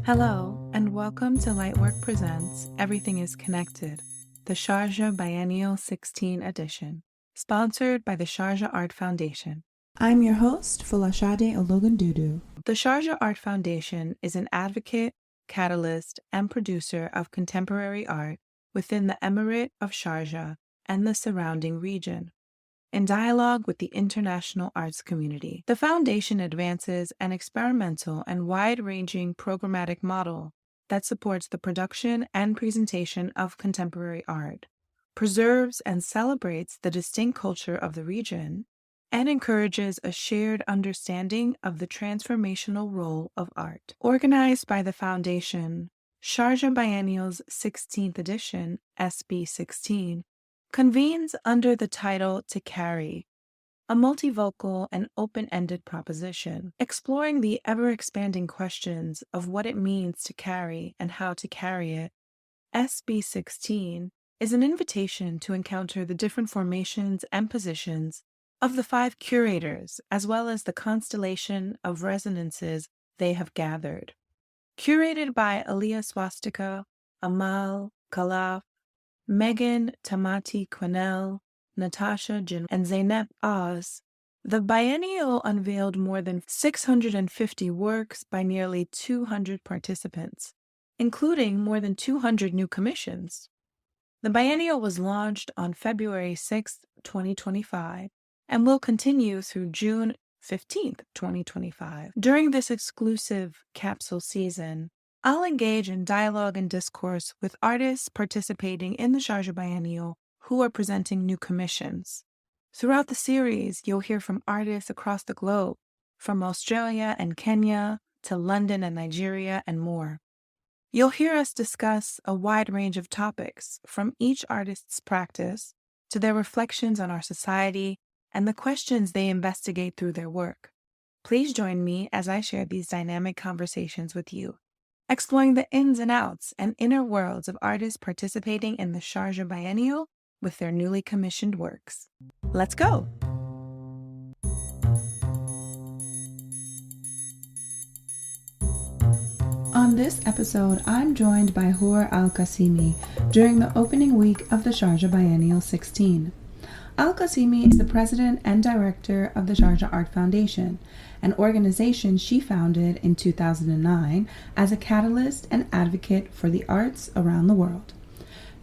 Hello, and welcome to Lightwork Presents Everything is Connected, the Sharjah Biennial 16 edition, sponsored by the Sharjah Art Foundation. I'm your host, Folasade Ologundudu. The Sharjah Art Foundation is an advocate, catalyst, and producer of contemporary art within the Emirate of Sharjah and the surrounding region. In dialogue with the international arts community, the foundation advances an experimental and wide-ranging programmatic model that supports the production and presentation of contemporary art, preserves and celebrates the distinct culture of the region, and encourages a shared understanding of the transformational role of art. Organized by the foundation, Sharjah Biennial's 16th edition, SB16, convenes under the title To Carry, a multivocal and open-ended proposition, exploring the ever-expanding questions of what it means to carry and how to carry it. SB16 is an invitation to encounter the different formations and positions of the 5 curators, as well as the constellation of resonances they have gathered. Curated by Aliyah Swastika, Amal Khalaf, Megan Tamati Quinnell, Natasha Jin, and Zainab Oz, the biennial unveiled more than 650 works by nearly 200 participants, including more than 200 new commissions. The biennial was launched on February 6, 2025, and will continue through June 15, 2025. During this exclusive capsule season, I'll engage in dialogue and discourse with artists participating in the Sharjah Biennial who are presenting new commissions. Throughout the series, you'll hear from artists across the globe, from Australia and Kenya to London and Nigeria and more. You'll hear us discuss a wide range of topics, from each artist's practice to their reflections on our society and the questions they investigate through their work. Please join me as I share these dynamic conversations with you, exploring the ins and outs and inner worlds of artists participating in the Sharjah Biennial with their newly commissioned works. Let's go! On this episode, I'm joined by Hoor Al Qasimi during the opening week of the Sharjah Biennial 16. Al Qasimi is the president and director of the Sharjah Art Foundation, an organization she founded in 2009 as a catalyst and advocate for the arts around the world.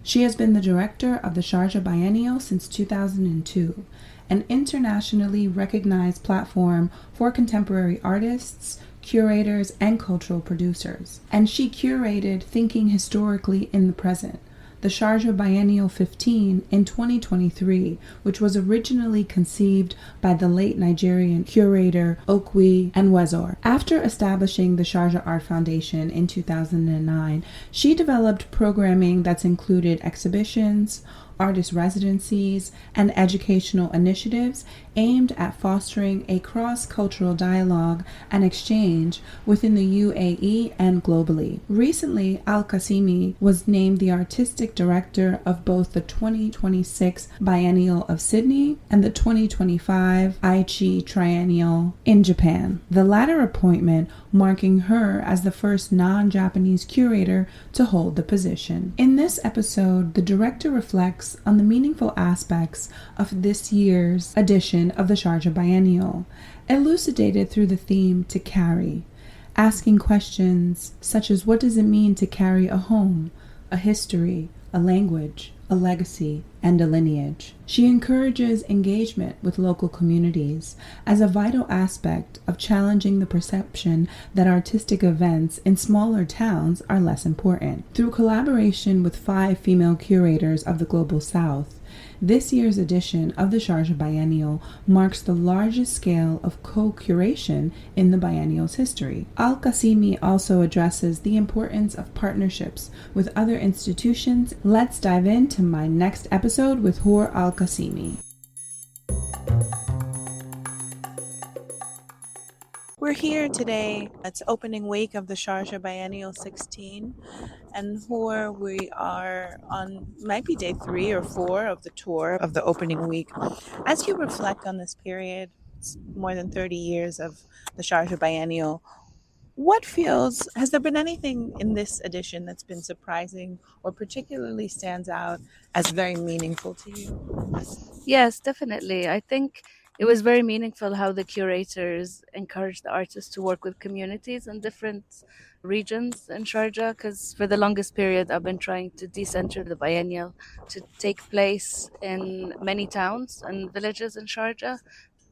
She has been the director of the Sharjah Biennial since 2002, an internationally recognized platform for contemporary artists, curators, and cultural producers. And she curated Thinking Historically in the Present, the Sharjah Biennial 15 in 2023, which was originally conceived by the late Nigerian curator Okwui Enwezor. After establishing the Sharjah Art Foundation in 2009, she developed programming that's included exhibitions, artist residencies, and educational initiatives aimed at fostering a cross-cultural dialogue and exchange within the UAE and globally. Recently, Al Qasimi was named the artistic director of both the 2026 Biennale of Sydney and the 2025 Aichi Triennale in Japan, the latter appointment marking her as the first non-Japanese curator to hold the position. In this episode, the director reflects on the meaningful aspects of this year's edition of the Sharjah Biennial, elucidated through the theme To Carry, asking questions such as what does it mean to carry a home, a history, a language, a legacy, and a lineage. She encourages engagement with local communities as a vital aspect of challenging the perception that artistic events in smaller towns are less important. Through collaboration with 5 female curators of the Global South, this year's edition of the Sharjah Biennial marks the largest scale of co-curation in the biennial's history. Al Qasimi also addresses the importance of partnerships with other institutions. Let's dive into my next episode with Hoor Al Qasimi. We're here today. It's opening week of the Sharjah Biennial 16, and here we are on might be day 3 or 4 of the tour of the opening week. As you reflect on this period, it's more than 30 years of the Sharjah Biennial, Has there been anything in this edition that's been surprising or particularly stands out as very meaningful to you? Yes, definitely. I think it was very meaningful how the curators encouraged the artists to work with communities in different regions in Sharjah, because for the longest period I've been trying to decenter the biennial to take place in many towns and villages in Sharjah.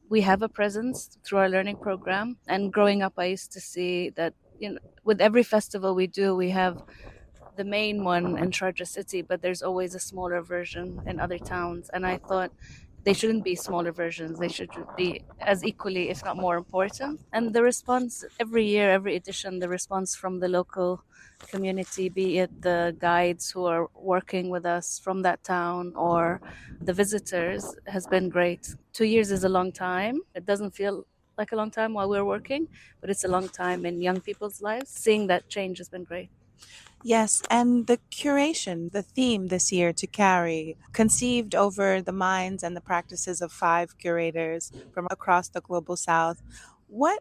We have a presence through our learning program, and growing up I used to see that, with every festival we do, we have the main one in Sharjah City, but there's always a smaller version in other towns. And I thought they shouldn't be smaller versions. They should be as equally, if not more important. And the response every year, every edition, the response from the local community, be it the guides who are working with us from that town or the visitors, has been great. 2 years is a long time. It doesn't feel like a long time while we're working, but it's a long time in young people's lives. Seeing that change has been great. Yes, and the curation, the theme this year to carry, conceived over the minds and the practices of five curators from across the global south. What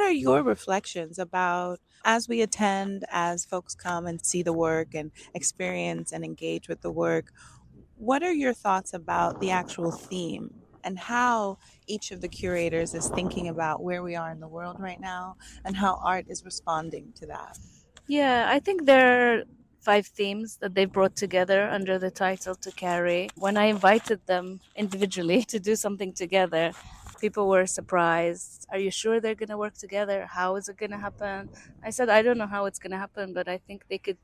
are your reflections about as we attend, as folks come and see the work and experience and engage with the work? What are your thoughts about the actual theme and how each of the curators is thinking about where we are in the world right now and how art is responding to that? Yeah, I think there are 5 themes that they've brought together under the title To Carry. When I invited them individually to do something together, people were surprised. Are you sure they're going to work together? How is it going to happen? I said, I don't know how it's going to happen, but I think they could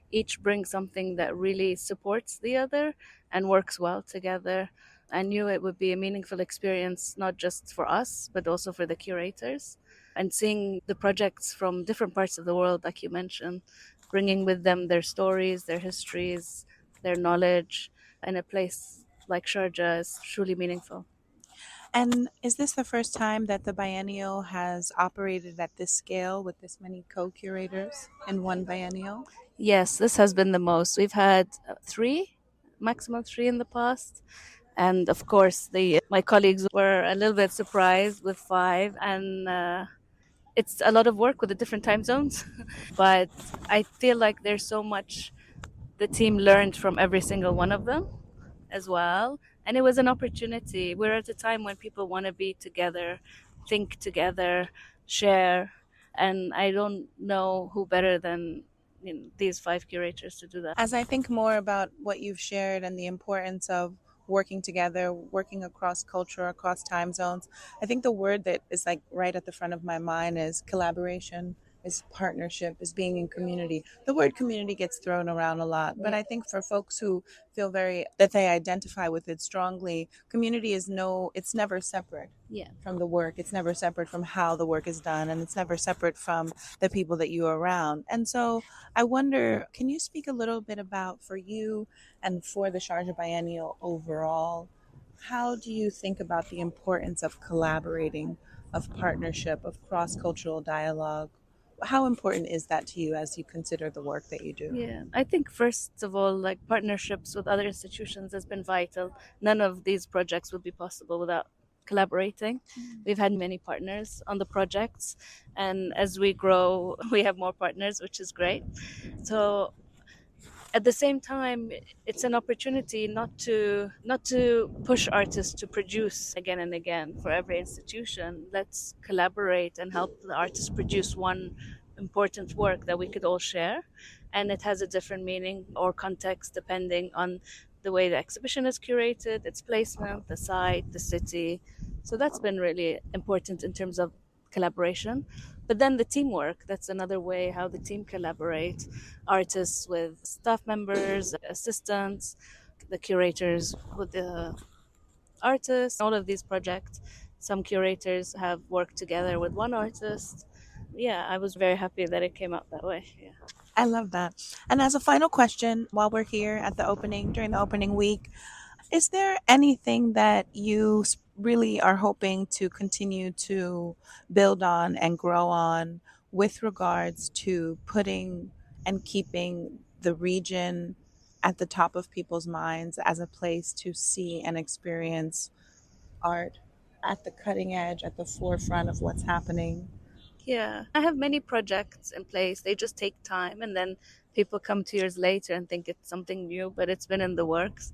each bring something that really supports the other and works well together. I knew it would be a meaningful experience, not just for us, but also for the curators. And seeing the projects from different parts of the world, like you mentioned, bringing with them their stories, their histories, their knowledge, in a place like Sharjah is truly meaningful. And is this the first time that the biennial has operated at this scale with this many co curators in one biennial? Yes, this has been the most. We've had three, maximum three in the past. And of course, the my colleagues were a little bit surprised with five, and it's a lot of work with the different time zones. But I feel like there's so much the team learned from every single one of them as well. And it was an opportunity. We're at a time when people want to be together, think together, share. And I don't know who better than, these 5 curators to do that. As I think more about what you've shared and the importance of working together, working across culture, across time zones, I think the word that is like right at the front of my mind is collaboration, is partnership, is being in community. The word community gets thrown around a lot, but I think for folks who feel very that they identify with it strongly, community is it's never separate Yeah. from the work. It's never separate from how the work is done, and it's never separate from the people that you are around. And so I wonder, can you speak a little bit about for you and for the Sharjah Biennial overall, how do you think about the importance of collaborating, of partnership, of cross cultural dialogue? How important is that to you as you consider the work that you do? Yeah, I think first of all, like partnerships with other institutions has been vital. None of these projects would be possible without collaborating. We've had many partners on the projects, and as we grow, we have more partners, which is great. So at the same time, it's an opportunity not to push artists to produce again and again for every institution. Let's collaborate and help the artists produce one important work that we could all share, and it has a different meaning or context depending on the way the exhibition is curated, its placement, the site, the city. So that's been really important in terms of collaboration. But then the teamwork, that's another way how the team collaborate, artists with staff members, assistants, the curators with the artists, all of these projects. Some curators have worked together with one artist. Yeah, I was very happy that it came out that way. Yeah. I love that. And as a final question, while we're here at the opening, during the opening week, is there anything that you really are hoping to continue to build on and grow on with regards to putting and keeping the region at the top of people's minds as a place to see and experience art at the cutting edge, at the forefront of what's happening? Yeah, I have many projects in place. They just take time, and then people come 2 years later and think it's something new, but it's been in the works.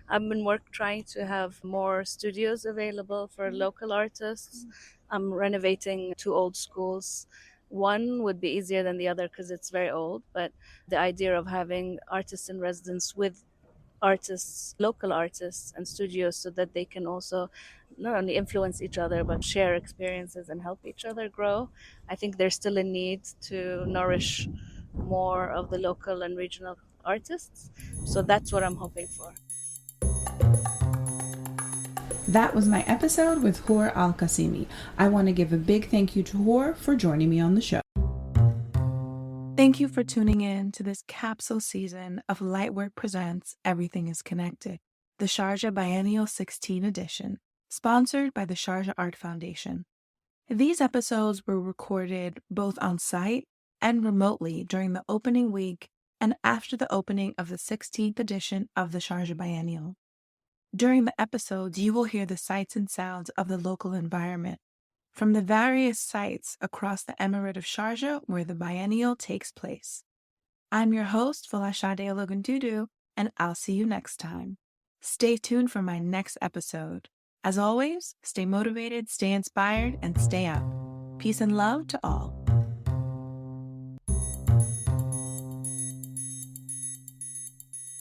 I've been trying to have more studios available for local artists. I'm renovating 2 old schools. One would be easier than the other because it's very old, but the idea of having artists in residence with artists, local artists, and studios so that they can also not only influence each other but share experiences and help each other grow. I think there's still a need to nourish more of the local and regional artists. So that's what I'm hoping for. That was my episode with Hoor Al Qasimi. I want to give a big thank you to Hoor for joining me on the show. Thank you for tuning in to this capsule season of Lightwork Presents Everything is Connected, the Sharjah Biennial 16 edition, sponsored by the Sharjah Art Foundation. These episodes were recorded both on site and remotely during the opening week and after the opening of the 16th edition of the Sharjah Biennial. During the episodes, you will hear the sights and sounds of the local environment from the various sites across the Emirate of Sharjah where the biennial takes place. I'm your host, Folasade Ologundudu, and I'll see you next time. Stay tuned for my next episode. As always, stay motivated, stay inspired, and stay up. Peace and love to all.